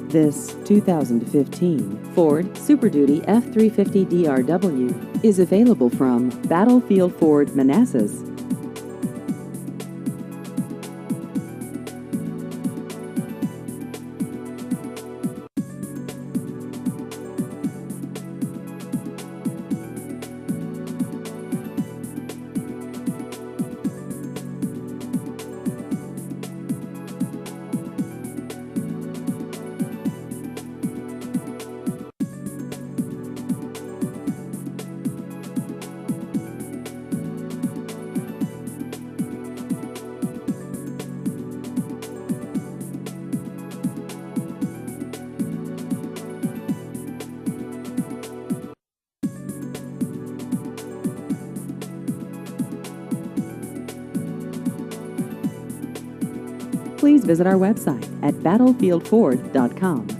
This 2015 Ford Super Duty F350 DRW is available from Battlefield Ford, Manassas. Please visit our website at battlefieldford.com.